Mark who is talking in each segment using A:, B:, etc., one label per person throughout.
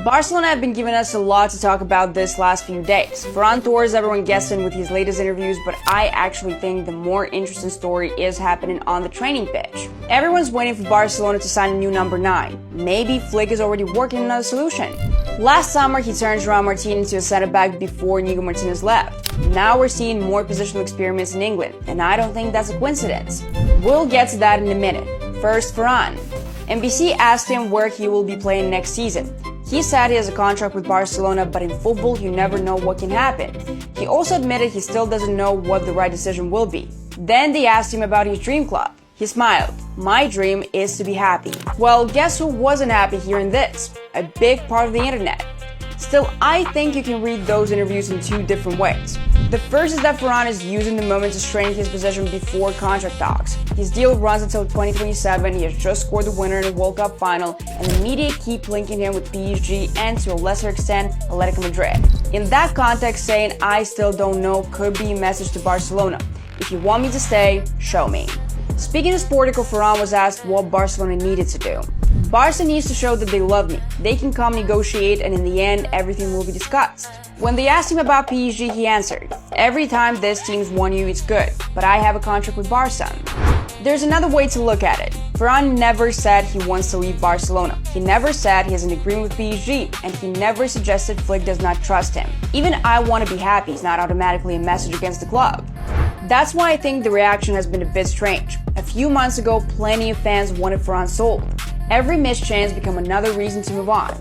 A: Barcelona have been giving us a lot to talk about this last few days. Ferran Torres, everyone guessing with his latest interviews, but I actually think the more interesting story is happening on the training pitch. Everyone's waiting for Barcelona to sign a new number 9. Maybe Flick is already working on another solution. Last summer, he turned Joao Martin into a center-back before Inigo Martinez left. Now we're seeing more positional experiments in England, and I don't think that's a coincidence. We'll get to that in a minute. First, Ferran. NBC asked him where he will be playing next season. He said he has a contract with Barcelona, but in football, you never know what can happen. He also admitted he still doesn't know what the right decision will be. Then they asked him about his dream club. He smiled. My dream is to be happy. Well, guess who wasn't happy hearing this? A big part of the internet. Still, I think you can read those interviews in two different ways. The first is that Ferran is using the moment to strengthen his position before contract talks. His deal runs until 2027, he has just scored the winner in the World Cup final, and the media keep linking him with PSG and, to a lesser extent, Atletico Madrid. In that context, saying "I still don't know" could be a message to Barcelona. If you want me to stay, show me. Speaking to Sportico, Ferran was asked what Barcelona needed to do. Barca needs to show that they love me. They can come negotiate, and in the end, everything will be discussed. When they asked him about PSG, he answered, "Every time this team's won you, it's good, but I have a contract with Barca." There's another way to look at it. Ferran never said he wants to leave Barcelona. He never said he has an agreement with PSG, and he never suggested Flick does not trust him. Even "I want to be happy" is not automatically a message against the club. That's why I think the reaction has been a bit strange. A few months ago, plenty of fans wanted Ferran sold. Every missed chance became another reason to move on.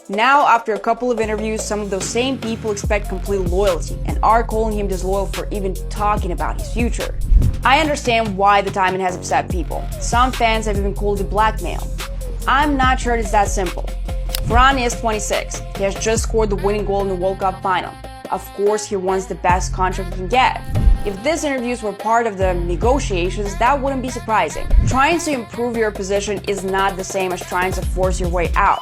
A: Now, after a couple of interviews, some of those same people expect complete loyalty and are calling him disloyal for even talking about his future. I understand why the timing has upset people. Some fans have even called it blackmail. I'm not sure it's that simple. Ferran is 26. He has just scored the winning goal in the World Cup final. Of course, he wants the best contract he can get. If these interviews were part of the negotiations, that wouldn't be surprising. Trying to improve your position is not the same as trying to force your way out.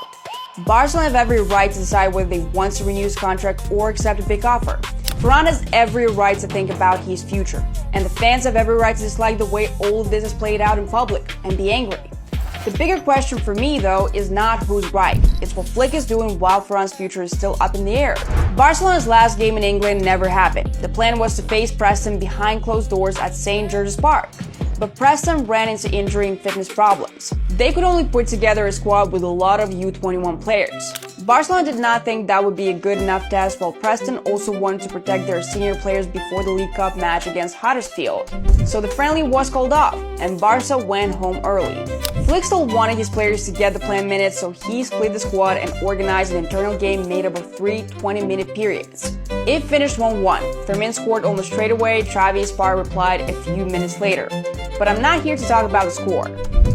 A: Barcelona have every right to decide whether they want to renew his contract or accept a big offer. Ferran has every right to think about his future, and the fans have every right to dislike the way all of this is played out in public and be angry. The bigger question for me, though, is not who's right. It's what Flick is doing while Ferran's future is still up in the air. Barcelona's last game in England never happened. The plan was to face Preston behind closed doors at St. George's Park. But Preston ran into injury and fitness problems. They could only put together a squad with a lot of U21 players. Barcelona did not think that would be a good enough test, while Preston also wanted to protect their senior players before the League Cup match against Huddersfield. So the friendly was called off, and Barca went home early. Flick still wanted his players to get the planned minutes, so he split the squad and organized an internal game made up of 3 20-minute periods. It finished 1-1. Fermin scored almost straight away. Xavi Esparra replied a few minutes later. But I'm not here to talk about the score.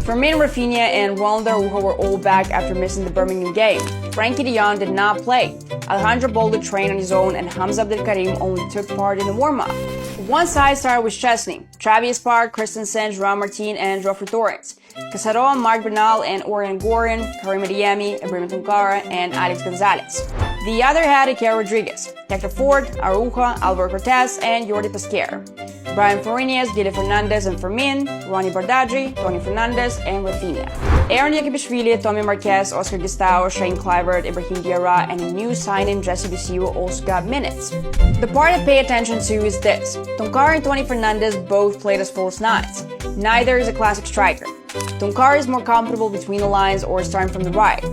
A: Fermin, Rafinha, and Ronald Araujo were all back after missing the Birmingham game. Frankie de Jong did not play. Alejandro Balde trained on his own, and Hamza Abdelkarim only took part in the warm-up. One side started with Chesney, Xavi Esparra, Christensen, Joao Martin, and Joffrey Torrens. Casaro, Marc Bernal, and Orion Gorin, Karim Adeyemi, Ibrahim Tunkara, and Alex Gonzalez. The other had Iker Rodriguez, Hector Ford, Araujo, Alvaro Cortés, and Jordi Pesquer. Brian Florinius, Guilherme Fernandes, and Fermin, Ronnie Bardghji, Tony Fernandes, and Rafinha. Aaron Yakubishvili, Tommy Marquez, Oscar Gustavo, Shane Kluivert, Ibrahim Diarra, and a new signing, Jesse Duccio, also got minutes. The part to pay attention to is this. Tunkara and Tony Fernandes both played as false nines. Neither is a classic striker. Tunkara is more comfortable between the lines or starting from the right.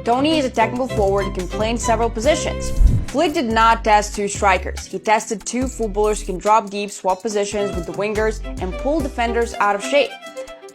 A: Tony is a technical forward who can play in several positions. Flick did not test 2 strikers. He tested 2 footballers who can drop deep, swap positions with the wingers, and pull defenders out of shape.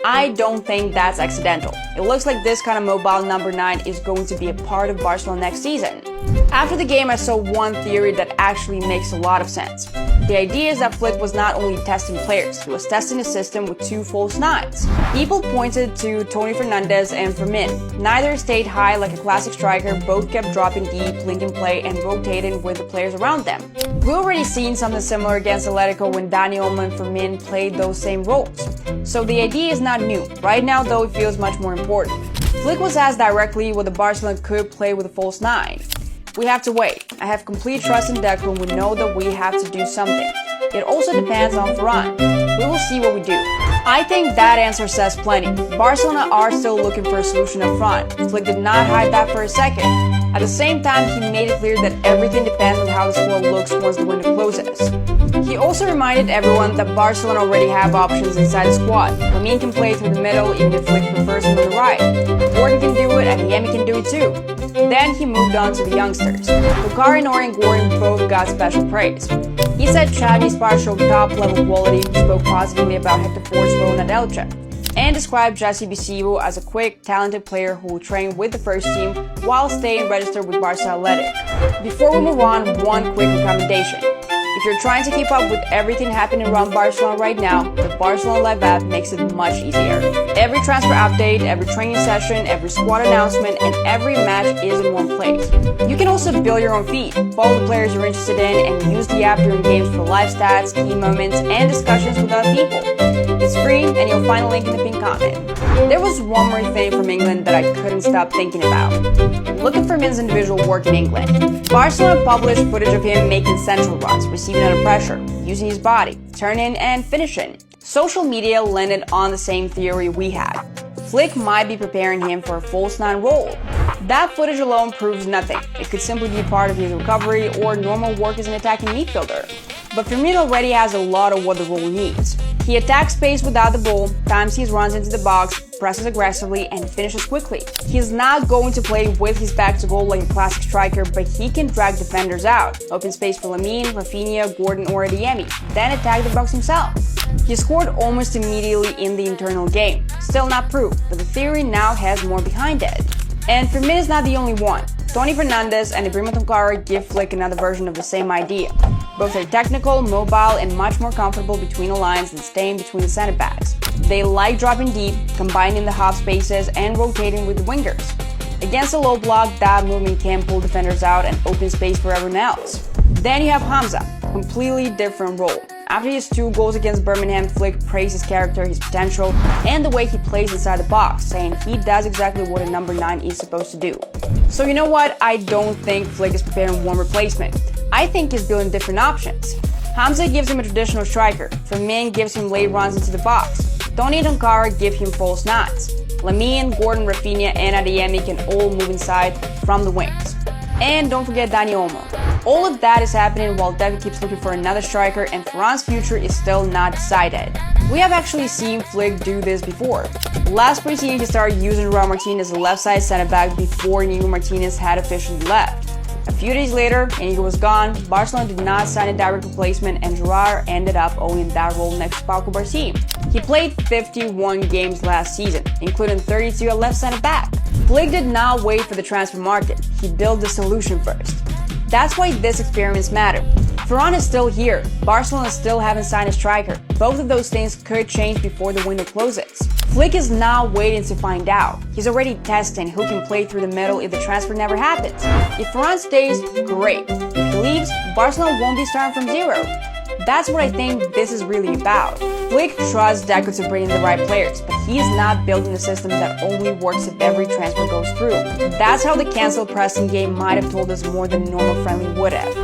A: I don't think that's accidental. It looks like this kind of mobile number 9 is going to be a part of Barcelona next season. After the game, I saw one theory that actually makes a lot of sense. The idea is that Flick was not only testing players, he was testing a system with 2 false nines. People pointed to Tony Fernandes and Fermin. Neither stayed high like a classic striker, both kept dropping deep, linking play, and rotating with the players around them. We've already seen something similar against Atletico when Dani Olmo and Fermin played those same roles. So the idea is not new. Right now, though, it feels much more important. Flick was asked directly whether Barcelona could play with a false 9. We have to wait. I have complete trust in Declan. We know that we have to do something. It also depends on Ferran. We will see what we do. I think that answer says plenty. Barcelona are still looking for a solution up front. Flick did not hide that for a second. At the same time, he made it clear that everything depends on how the squad looks once the window closes. He also reminded everyone that Barcelona already have options inside the squad. Lamine can play through the middle even if Flick prefers him on the right. Gordon can do it and Adeyemi can do it too. Then he moved on to the youngsters. Lucar and Ori and Gordon both got special praise. He said Xavi's part showed top-level quality, spoke positively about Hector Ford's role at Elche, and described Jesse Bisivo as a quick, talented player who will train with the first team while staying registered with Barca Athletic. Before we move on, one quick recommendation. If you're trying to keep up with everything happening around Barcelona right now, the Barcelona Live app makes it much easier. Every transfer update, every training session, every squad announcement, and every match is in one place. You can also build your own feed, follow the players you're interested in, and use the app during games for live stats, key moments, and discussions with other people. It's free, and you'll find a link in the pinned comment. There was one more thing from England that I couldn't stop thinking about. Look at Firmino's individual work in England. Barcelona published footage of him making central runs, receiving under pressure, using his body, turning and finishing. Social media landed on the same theory we had. Flick might be preparing him for a false nine role. That footage alone proves nothing. It could simply be part of his recovery or normal work as an attacking midfielder. But Firmino already has a lot of what the role needs. He attacks space without the ball, times his runs into the box, presses aggressively, and finishes quickly. He's not going to play with his back to goal like a classic striker, but he can drag defenders out, open space for Lamine, Rafinha, Gordon, or Adeyemi, then attack the box himself. He scored almost immediately in the internal game. Still not proof, but the theory now has more behind it. And Firmino is not the only one. Tony Fernandes and Ibrahima Tonkara give Flick another version of the same idea. Both are technical, mobile, and much more comfortable between the lines than staying between the center backs. They like dropping deep, combining the half spaces, and rotating with the wingers. Against a low block, that movement can pull defenders out and open space for everyone else. Then you have Hamza, completely different role. After his 2 goals against Birmingham, Flick praised his character, his potential, and the way he plays inside the box, saying he does exactly what a number 9 is supposed to do. So you know what? I don't think Flick is preparing one replacement. I think he's building different options. Hamza gives him a traditional striker. Firmino gives him late runs into the box. Tony and Tonkara give him false nines. Lamine, Gordon, Rafinha, and Adeyemi can all move inside from the wings. And don't forget Dani Olmo. All of that is happening while David keeps looking for another striker and Ferran's future is still not decided. We have actually seen Flick do this before. Last preseason he started using Raul Martinez as a left-side center-back before Inigo Martinez had officially left. A few days later, Inigo was gone, Barcelona did not sign a direct replacement, and Gerard ended up owning that role next to Paco Barcim. He played 51 games last season, including 32 at left center back. Flick did not wait for the transfer market, he built the solution first. That's why this experiments matter. Ferran is still here, Barcelona still haven't signed a striker. Both of those things could change before the window closes. Flick is not waiting to find out. He's already testing who can play through the middle if the transfer never happens. If Ferran stays, great. If he leaves, Barcelona won't be starting from zero. That's what I think this is really about. Flick trusts Deco to bring in the right players, but he's not building a system that only works if every transfer goes through. That's how the cancel pressing game might have told us more than normal friendly would have.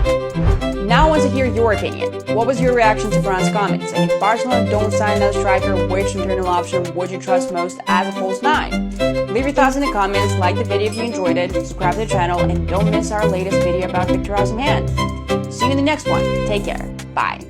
A: Now I want to hear your opinion. What was your reaction to Ferran's comments? And if Barcelona don't sign another striker, which internal option would you trust most as a false 9? Leave your thoughts in the comments, like the video if you enjoyed it, subscribe to the channel, and don't miss our latest video about Victor Osimhen. See you in the next one. Take care. Bye.